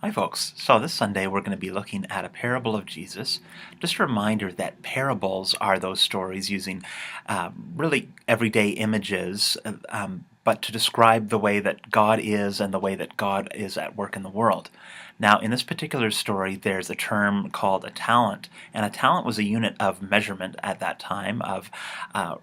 Hi, folks. So, this Sunday we're going to be looking at a parable of Jesus. Just a reminder that parables are those stories using really everyday images, but to describe the way that God is and the way that God is at work in the world. Now, in this particular story, there's a term called a talent, and a talent was a unit of measurement at that time of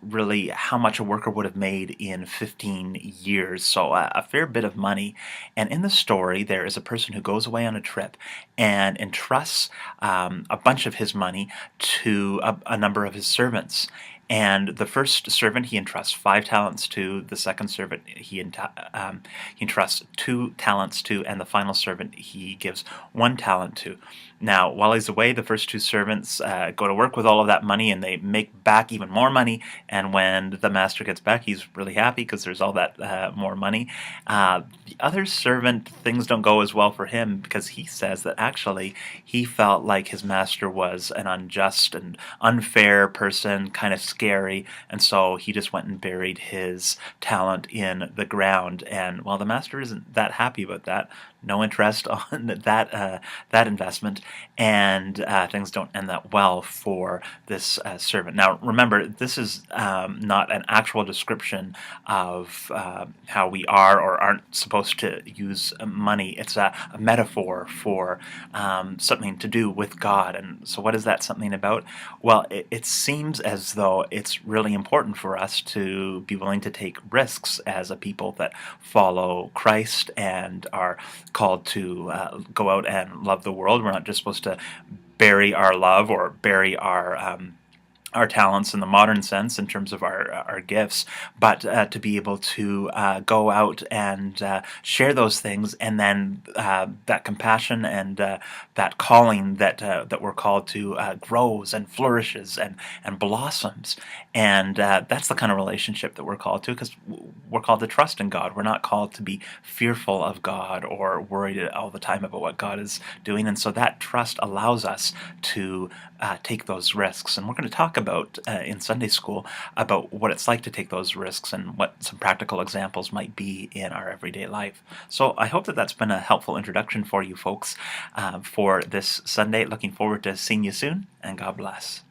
really how much a worker would have made in 15 years, so a fair bit of money. And in the story, there is a person who goes away on a trip and entrusts a bunch of his money to a number of his servants. And the first servant he entrusts 5 talents to, the second servant he entrusts 2 talents to, and the final servant he gives 1 talent to. Now, while he's away, the first 2 servants go to work with all of that money and they make back even more money. And when the master gets back, he's really happy because there's all that more money. The other servant, things don't go as well for him because he says that actually he felt like his master was an unjust and unfair person, kind of scary, and so he just went and buried his talent in the ground. And while the master isn't that happy about that, no interest on that investment, and things don't end that well for this servant. Now, remember, this is not an actual description of how we are or aren't supposed to use money. It's a metaphor for something to do with God. And so, what is that something about? Well, it seems as though it's really important for us to be willing to take risks as a people that follow Christ and are called to go out and love the world. We're not just supposed to bury our love or bury our talents in the modern sense in terms of our gifts, but to be able to go out and share those things, and then that compassion and that calling that we're called to grows and flourishes and blossoms, and that's the kind of relationship that we're called to, because we're called to trust in God. We're not called to be fearful of God or worried all the time about what God is doing, and so that trust allows us to take those risks. And we're going to talk about in Sunday school about what it's like to take those risks and what some practical examples might be in our everyday life. So I hope that that's been a helpful introduction for you folks for this Sunday. Looking forward to seeing you soon, and God bless.